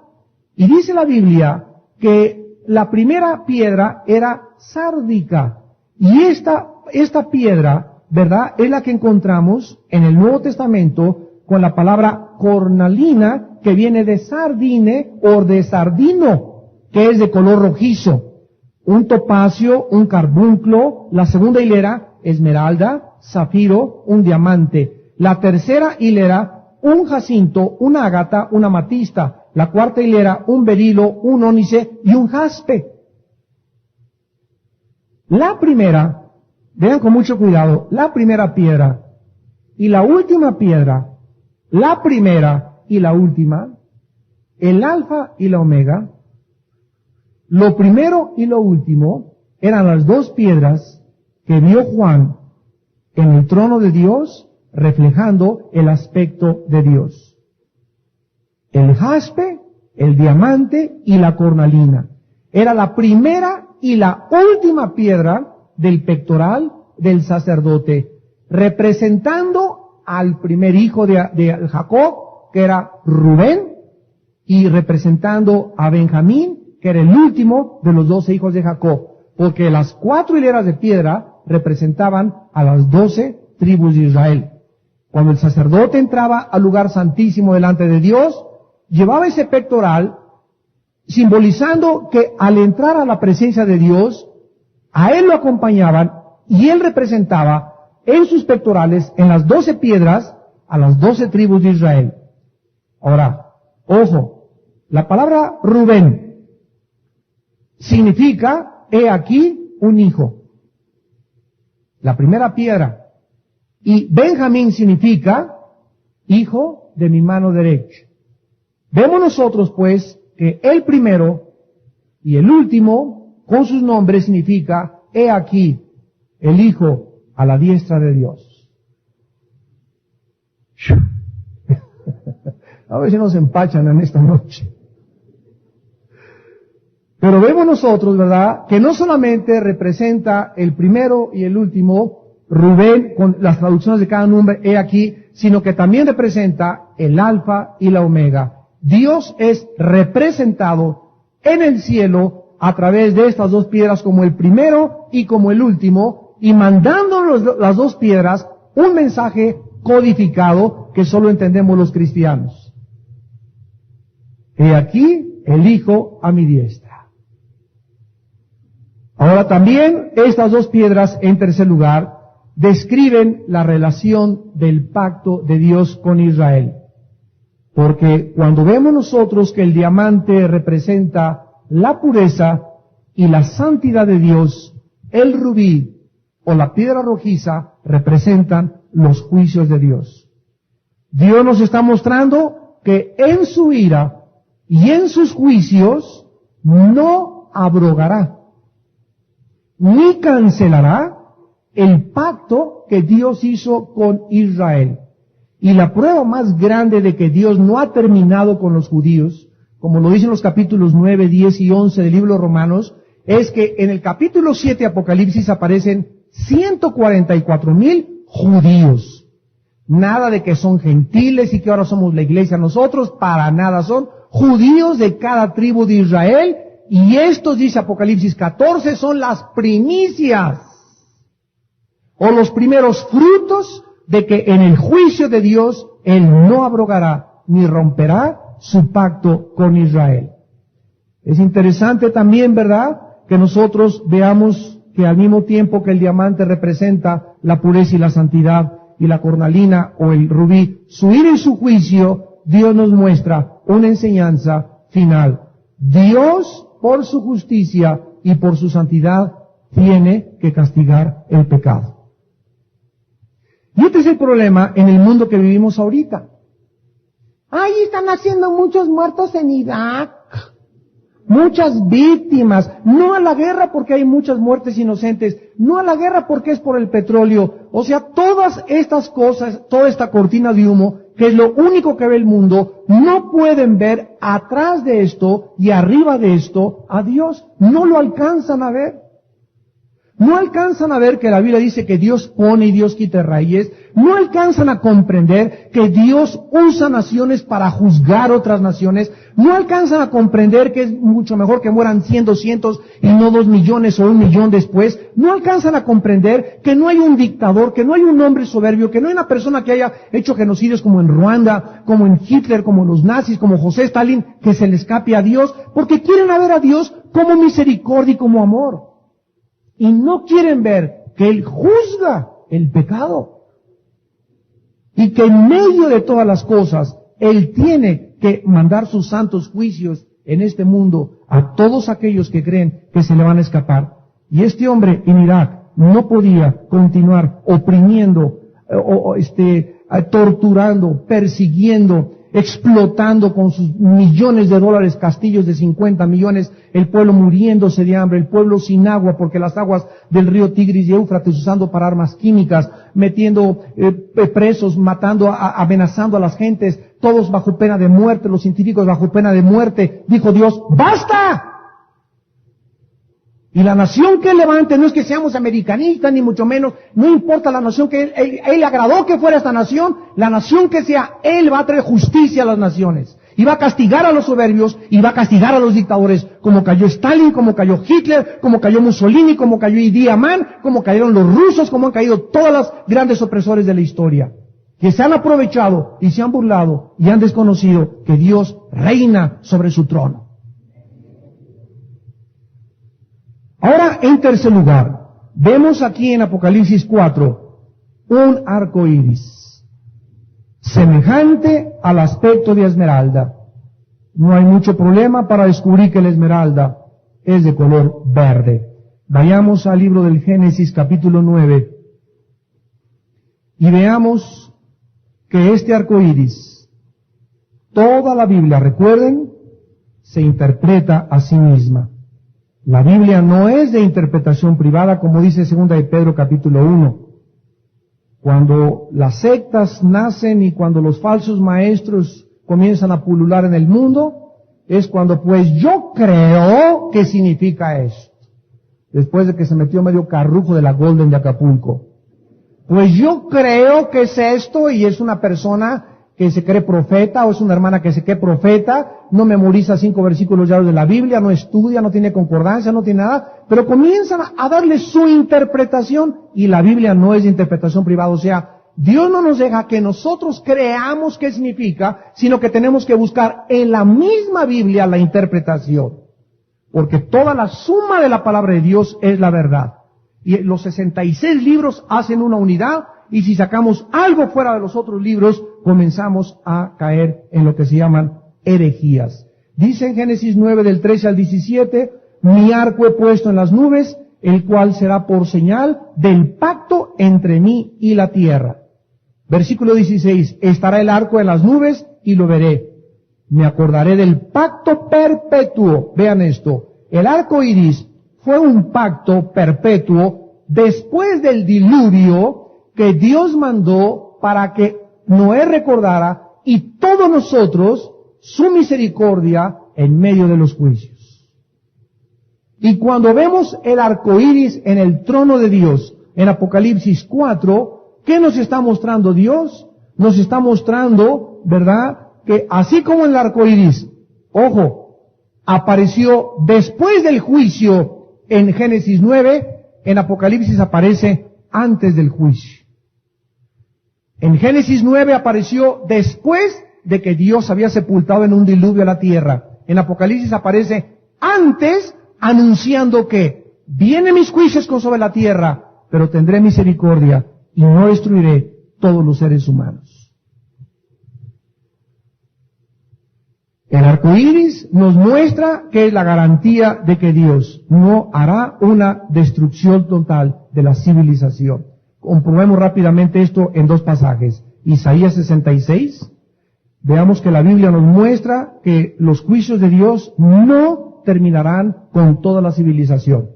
Y dice la Biblia que la primera piedra era sárdica. Y esta piedra, ¿verdad?, es la que encontramos en el Nuevo Testamento con la palabra cornalina, que viene de sardine o de sardino, que es de color rojizo. Un topacio, un carbunclo, la segunda hilera, esmeralda, zafiro, un diamante. La tercera hilera, un jacinto, una ágata, una amatista. La cuarta hilera, un berilo, un ónice y un jaspe. La primera, vean con mucho cuidado, la primera piedra y la última piedra, la primera y la última, el alfa y la omega, lo primero y lo último, eran las dos piedras que vio Juan en el trono de Dios, reflejando el aspecto de Dios. El jaspe, el diamante y la cornalina. Era la primera y la última piedra del pectoral del sacerdote, representando al primer hijo de Jacob, que era Rubén, y representando a Benjamín, que era el último de los 12 hijos de Jacob, porque las 4 hileras de piedra representaban a las 12 tribus de Israel. Cuando el sacerdote entraba al lugar santísimo delante de Dios, llevaba ese pectoral, simbolizando que al entrar a la presencia de Dios, a él lo acompañaban y él representaba en sus pectorales, en las 12 piedras, a las 12 tribus de Israel. Ahora, ojo, la palabra Rubén significa, he aquí, un hijo. La primera piedra. Y Benjamín significa, hijo de mi mano derecha. Vemos nosotros, pues, que el primero y el último, con sus nombres, significa, he aquí, el Hijo a la diestra de Dios. A ver si nos empachan en esta noche. Pero vemos nosotros, ¿verdad?, que no solamente representa el primero y el último, Rubén, con las traducciones de cada nombre, he aquí, sino que también representa el Alfa y la Omega. Dios es representado en el cielo a través de estas dos piedras como el primero y como el último, y mandándonos las dos piedras un mensaje codificado que solo entendemos los cristianos. He aquí el Hijo a mi diestra. Ahora también estas dos piedras, en tercer lugar, describen la relación del pacto de Dios con Israel. Porque cuando vemos nosotros que el diamante representa la pureza y la santidad de Dios, el rubí o la piedra rojiza representan los juicios de Dios. Dios nos está mostrando que en su ira y en sus juicios no abrogará ni cancelará el pacto que Dios hizo con Israel. Y la prueba más grande de que Dios no ha terminado con los judíos, como lo dicen los capítulos 9, 10 y 11 del libro de Romanos, es que en el capítulo 7 de Apocalipsis aparecen 144,000 judíos. Nada de que son gentiles y que ahora somos la iglesia nosotros, para nada, son judíos de cada tribu de Israel. Y estos, dice Apocalipsis 14, son las primicias, o los primeros frutos de que en el juicio de Dios Él no abrogará ni romperá su pacto con Israel. Es interesante también, ¿verdad?, que nosotros veamos que al mismo tiempo que el diamante representa la pureza y la santidad, y la cornalina o el rubí, su ira y su juicio, Dios nos muestra una enseñanza final. Dios, por su justicia y por su santidad, tiene que castigar el pecado. Y este es el problema en el mundo que vivimos ahorita. Ahí están haciendo muchos muertos en Irak, muchas víctimas, no a la guerra porque hay muchas muertes inocentes, no a la guerra porque es por el petróleo. O sea, todas estas cosas, toda esta cortina de humo, que es lo único que ve el mundo, no pueden ver atrás de esto y arriba de esto a Dios. No lo alcanzan a ver. No alcanzan a ver que la Biblia dice que Dios pone y Dios quita reyes. No alcanzan a comprender que Dios usa naciones para juzgar otras naciones. No alcanzan a comprender que es mucho mejor que mueran 100, 200 y no 2 millones o 1 millón después. No alcanzan a comprender que no hay un dictador, que no hay un hombre soberbio, que no hay una persona que haya hecho genocidios como en Ruanda, como en Hitler, como los nazis, como José Stalin, que se le escape a Dios, porque quieren ver a Dios como misericordia y como amor. Y no quieren ver que Él juzga el pecado. Y que en medio de todas las cosas, Él tiene que mandar sus santos juicios en este mundo a todos aquellos que creen que se le van a escapar. Y este hombre en Irak no podía continuar oprimiendo, torturando, persiguiendo, explotando con sus millones de dólares castillos de 50 millones, el pueblo muriéndose de hambre, el pueblo sin agua porque las aguas del río Tigris y Éufrates usando para armas químicas, metiendo presos, matando, amenazando a las gentes, todos bajo pena de muerte, los científicos bajo pena de muerte. Dijo Dios, ¡basta! Y la nación que Él levante, no es que seamos americanistas, ni mucho menos, no importa la nación que Él le agradó que fuera esta nación, la nación que sea, Él va a traer justicia a las naciones. Y va a castigar a los soberbios, y va a castigar a los dictadores, como cayó Stalin, como cayó Hitler, como cayó Mussolini, como cayó Idi Amin, como cayeron los rusos, como han caído todas las grandes opresores de la historia. Que se han aprovechado y se han burlado y han desconocido que Dios reina sobre su trono. Ahora, en tercer lugar, vemos aquí en Apocalipsis 4 un arco iris, semejante al aspecto de esmeralda. No hay mucho problema para descubrir que la esmeralda es de color verde. Vayamos al libro del Génesis capítulo 9 y veamos que este arco iris, toda la Biblia, recuerden, se interpreta a sí misma. La Biblia no es de interpretación privada, como dice 2 de Pedro capítulo 1. Cuando las sectas nacen y cuando los falsos maestros comienzan a pulular en el mundo, es cuando pues yo creo que significa esto. Después de que se metió medio carrujo de la Golden de Acapulco. Pues yo creo que es esto, y es una persona que se cree profeta, o es una hermana que se cree profeta, no memoriza 5 versículos ya de la Biblia, no estudia, no tiene concordancia, no tiene nada, pero comienzan a darle su interpretación, y la Biblia no es de interpretación privada. O sea, Dios no nos deja que nosotros creamos qué significa, sino que tenemos que buscar en la misma Biblia la interpretación. Porque toda la suma de la palabra de Dios es la verdad. Y los 66 libros hacen una unidad, y si sacamos algo fuera de los otros libros, comenzamos a caer en lo que se llaman herejías. Dice en Génesis 9 del 13 al 17, mi arco he puesto en las nubes, el cual será por señal del pacto entre mí y la tierra. Versículo 16, estará el arco en las nubes y lo veré. Me acordaré del pacto perpetuo. Vean esto, el arco iris fue un pacto perpetuo después del diluvio que Dios mandó para que Noé recordara y todos nosotros su misericordia en medio de los juicios. Y cuando vemos el arco iris en el trono de Dios, en Apocalipsis 4, ¿qué nos está mostrando Dios? Nos está mostrando, ¿verdad?, que así como el arco iris, ojo, apareció después del juicio en Génesis 9, en Apocalipsis aparece antes del juicio. En Génesis 9 apareció después de que Dios había sepultado en un diluvio a la tierra. En Apocalipsis aparece antes, anunciando que vienen mis juicios sobre la tierra, pero tendré misericordia y no destruiré todos los seres humanos. El arco iris nos muestra que es la garantía de que Dios no hará una destrucción total de la civilización. Comprobemos rápidamente esto en 2 pasajes. Isaías 66. Veamos que la Biblia nos muestra que los juicios de Dios no terminarán con toda la civilización.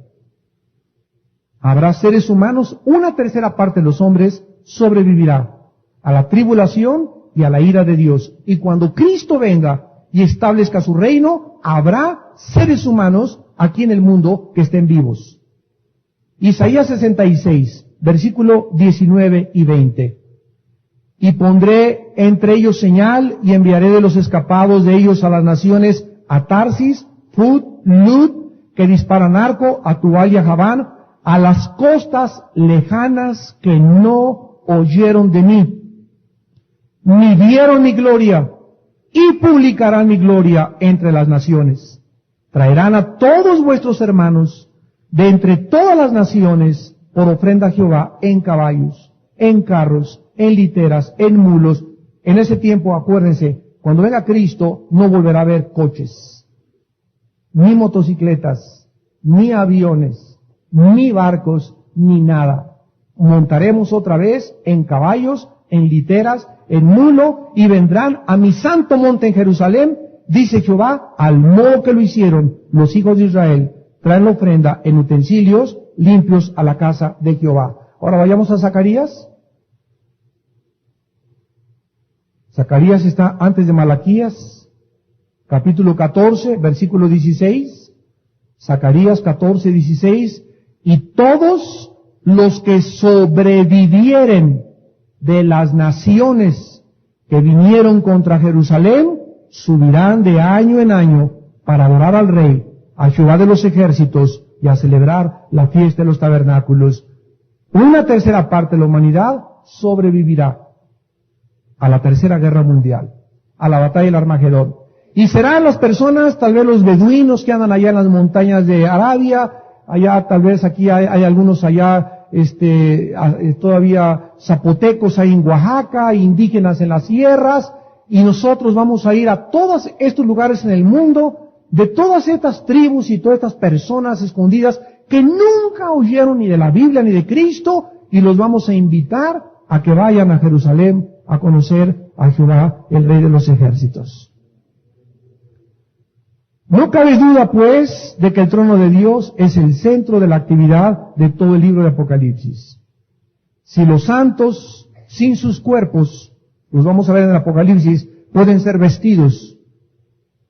Habrá seres humanos, 1/3 parte de los hombres sobrevivirá a la tribulación y a la ira de Dios. Y cuando Cristo venga y establezca su reino, habrá seres humanos aquí en el mundo que estén vivos. Isaías 66, versículo 19 y 20. Y pondré entre ellos señal, y enviaré de los escapados de ellos a las naciones, a Tarsis, Fud, Lud, que disparan arco, a Tubal y a Javán, a las costas lejanas que no oyeron de mí, ni vieron mi gloria, y publicarán mi gloria entre las naciones. Traerán a todos vuestros hermanos de entre todas las naciones por ofrenda a Jehová en caballos, en carros, en literas, en mulos. En ese tiempo, acuérdense, cuando venga Cristo, no volverá a haber coches, ni motocicletas, ni aviones, ni barcos, ni nada. Montaremos otra vez en caballos, en literas, en mulo, y vendrán a mi santo monte en Jerusalén, dice Jehová, al modo que lo hicieron los hijos de Israel. Traen la ofrenda en utensilios limpios a la casa de Jehová. Ahora vayamos a Zacarías. Zacarías está antes de Malaquías, capítulo 14, versículo 16. Zacarías 14, 16. Y todos los que sobrevivieren de las naciones que vinieron contra Jerusalén, subirán de año en año para adorar al Rey, a Jehová de los ejércitos, y a celebrar la fiesta de los tabernáculos. 1/3 parte de la humanidad sobrevivirá a la Tercera Guerra Mundial, a la batalla del Armagedón. Y serán las personas, tal vez los beduinos que andan allá en las montañas de Arabia, allá tal vez aquí hay algunos allá, todavía zapotecos ahí en Oaxaca, indígenas en las sierras, y nosotros vamos a ir a todos estos lugares en el mundo, de todas estas tribus y todas estas personas escondidas que nunca oyeron ni de la Biblia ni de Cristo, y los vamos a invitar a que vayan a Jerusalén a conocer a Jehová, el Rey de los ejércitos. No cabe duda, pues, de que el trono de Dios es el centro de la actividad de todo el libro de Apocalipsis. Si los santos, sin sus cuerpos, los vamos a ver en el Apocalipsis, pueden ser vestidos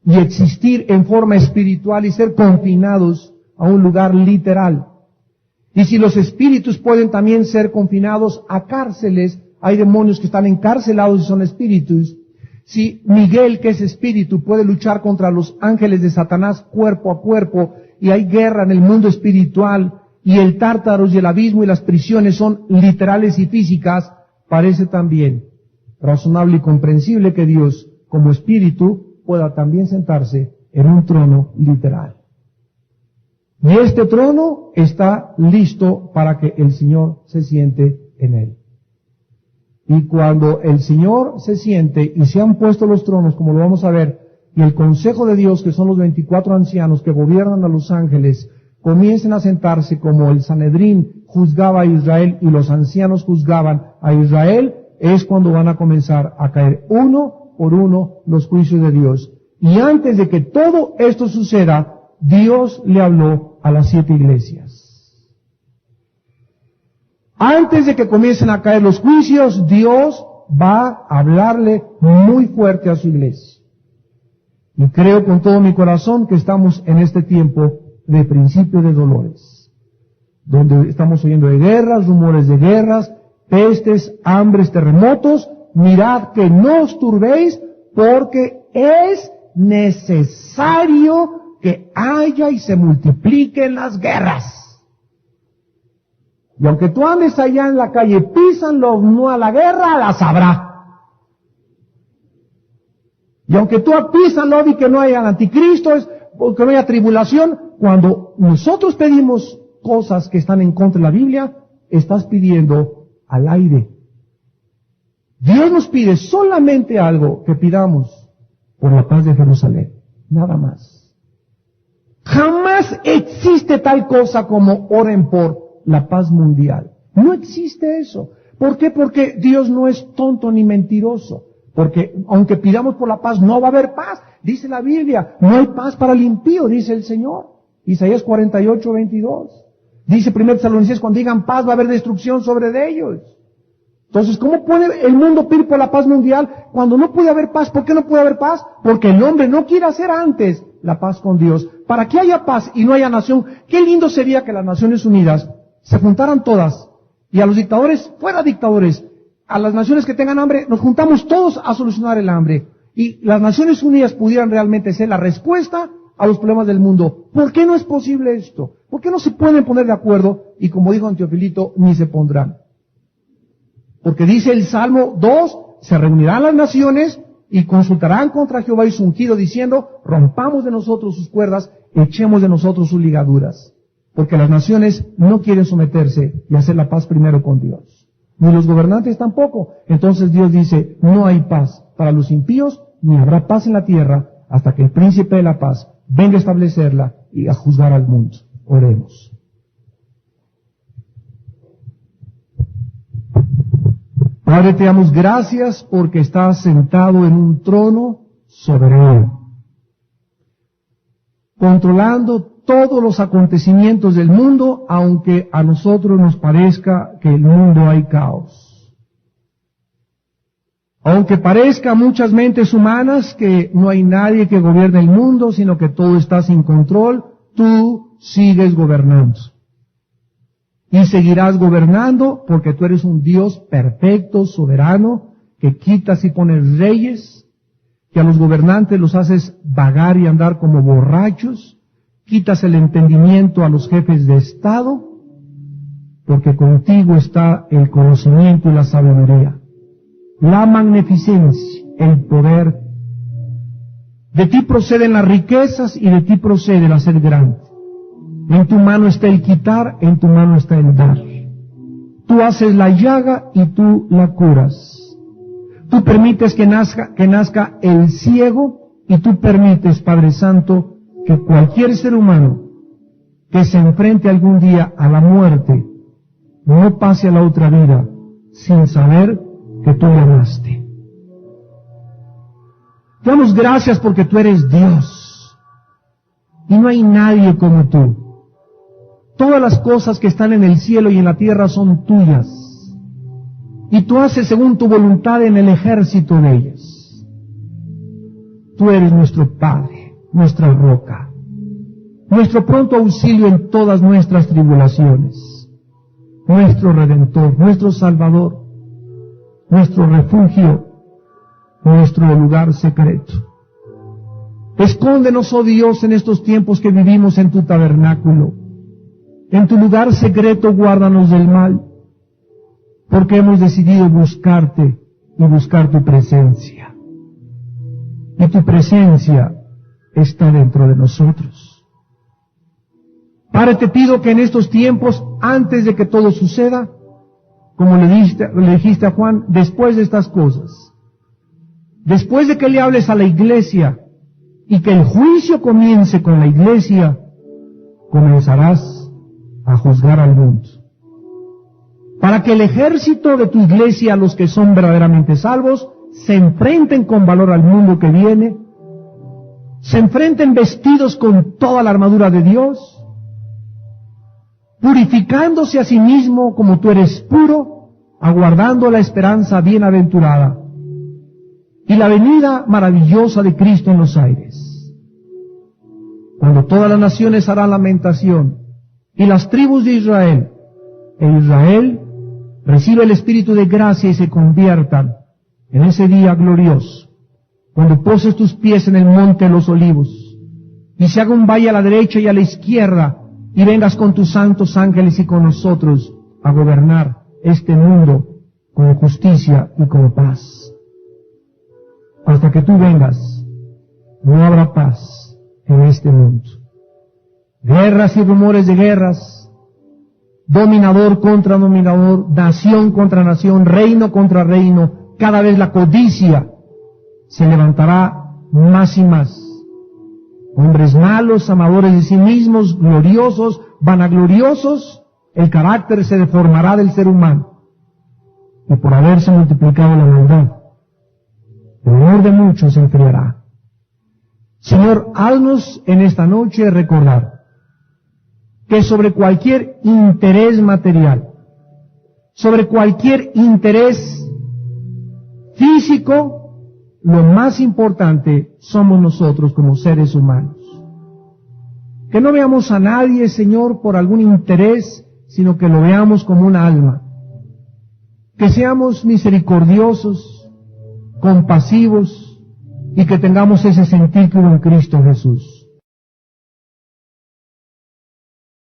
y existir en forma espiritual y ser confinados a un lugar literal. Y si los espíritus pueden también ser confinados a cárceles, hay demonios que están encarcelados y son espíritus. Si Miguel, que es espíritu, puede luchar contra los ángeles de Satanás cuerpo a cuerpo, y hay guerra en el mundo espiritual, y el Tártaros y el abismo y las prisiones son literales y físicas, parece también razonable y comprensible que Dios, como espíritu, pueda también sentarse en un trono literal. Y este trono está listo para que el Señor se siente en él. Y cuando el Señor se siente y se han puesto los tronos, como lo vamos a ver, y el consejo de Dios, que son los 24 ancianos que gobiernan a los ángeles, comiencen a sentarse como el Sanedrín juzgaba a Israel y los ancianos juzgaban a Israel, es cuando van a comenzar a caer uno por uno los juicios de Dios. Y antes de que todo esto suceda, Dios le habló a las 7 iglesias. Antes de que comiencen a caer los juicios, Dios va a hablarle muy fuerte a su iglesia. Y creo con todo mi corazón que estamos en este tiempo de principio de dolores, donde estamos oyendo de guerras, rumores de guerras, pestes, hambres, terremotos. Mirad que no os turbéis, porque es necesario que haya y se multipliquen las guerras. Y aunque tú andes allá en la calle, písanlo no a la guerra, las habrá. Y aunque tú písanlo y que no haya anticristo, que no haya tribulación, cuando nosotros pedimos cosas que están en contra de la Biblia, estás pidiendo al aire. Dios nos pide solamente algo, que pidamos por la paz de Jerusalén, nada más. Jamás existe tal cosa como oren por la paz mundial. No existe eso. ¿Por qué? Porque Dios no es tonto ni mentiroso. Porque aunque pidamos por la paz, no va a haber paz. Dice la Biblia, no hay paz para el impío, dice el Señor. Isaías 48:22. Dice 1 Tesalonicenses, cuando digan paz va a haber destrucción sobre de ellos. Entonces, ¿cómo puede el mundo pedir por la paz mundial cuando no puede haber paz? ¿Por qué no puede haber paz? Porque el hombre no quiere hacer antes la paz con Dios. Para que haya paz y no haya nación, qué lindo sería que las Naciones Unidas se juntaran todas, y a los dictadores, fuera dictadores, a las naciones que tengan hambre, nos juntamos todos a solucionar el hambre, y las Naciones Unidas pudieran realmente ser la respuesta a los problemas del mundo. ¿Por qué no es posible esto? ¿Por qué no se pueden poner de acuerdo? Y como dijo Teofilito, ni se pondrán. Porque dice el Salmo 2, se reunirán las naciones y consultarán contra Jehová y su ungido, diciendo, rompamos de nosotros sus cuerdas, echemos de nosotros sus ligaduras. Porque las naciones no quieren someterse y hacer la paz primero con Dios. Ni los gobernantes tampoco. Entonces Dios dice, no hay paz para los impíos, ni habrá paz en la tierra, hasta que el príncipe de la paz venga a establecerla y a juzgar al mundo. Oremos. Padre, te damos gracias porque estás sentado en un trono soberano, controlando todos los acontecimientos del mundo, aunque a nosotros nos parezca que en el mundo hay caos. Aunque parezca a muchas mentes humanas que no hay nadie que gobierne el mundo, sino que todo está sin control, tú sigues gobernando. Y seguirás gobernando porque tú eres un Dios perfecto, soberano, que quitas y pones reyes, que a los gobernantes los haces vagar y andar como borrachos, quitas el entendimiento a los jefes de Estado, porque contigo está el conocimiento y la sabiduría, la magnificencia, el poder. De ti proceden las riquezas y de ti procede el hacer grande. En tu mano está el quitar, en tu mano está el dar. Tú haces la llaga y tú la curas. Tú permites que nazca el ciego y tú permites, Padre Santo, que cualquier ser humano que se enfrente algún día a la muerte no pase a la otra vida sin saber que tú le amaste. Te damos gracias porque tú eres Dios. y no hay nadie como tú. Todas las cosas que están en el cielo y en la tierra son tuyas, y tú haces según tu voluntad en el ejército de ellas. Tú eres nuestro Padre, nuestra roca, nuestro pronto auxilio en todas nuestras tribulaciones, nuestro Redentor, nuestro Salvador, nuestro refugio, nuestro lugar secreto. Escóndenos, oh Dios, en estos tiempos que vivimos en tu tabernáculo. En tu lugar secreto guárdanos del mal, porque hemos decidido buscarte y buscar tu presencia. Y tu presencia está dentro de nosotros. Padre, te pido que en estos tiempos, antes de que todo suceda, como le dijiste a Juan, después de estas cosas, después de que le hables a la iglesia y que el juicio comience con la iglesia, comenzarás a juzgar al mundo. Para que el ejército de tu iglesia, los que son verdaderamente salvos, se enfrenten con valor al mundo que viene, se enfrenten vestidos con toda la armadura de Dios, purificándose a sí mismo como tú eres puro, aguardando la esperanza bienaventurada y la venida maravillosa de Cristo en los aires. Cuando todas las naciones harán lamentación, y las tribus de Israel, Israel recibe el Espíritu de gracia y se conviertan en ese día glorioso, cuando poses tus pies en el monte de los olivos, y se haga un valle a la derecha y a la izquierda, y vengas con tus santos ángeles y con nosotros a gobernar este mundo con justicia y con paz. Hasta que tú vengas, no habrá paz en este mundo. Guerras y rumores de guerras, dominador contra dominador, nación contra nación, reino contra reino. Cada vez la codicia se levantará más y más. Hombres malos, amadores de sí mismos, gloriosos, vanagloriosos, el carácter se deformará del ser humano. Y por haberse multiplicado la maldad, el amor de muchos se enfriará. Señor, haznos en esta noche recordar que sobre cualquier interés material, sobre cualquier interés físico, lo más importante somos nosotros como seres humanos. Que no veamos a nadie, Señor, por algún interés, sino que lo veamos como una alma. Que seamos misericordiosos, compasivos, y que tengamos ese sentir que hubo en Cristo Jesús.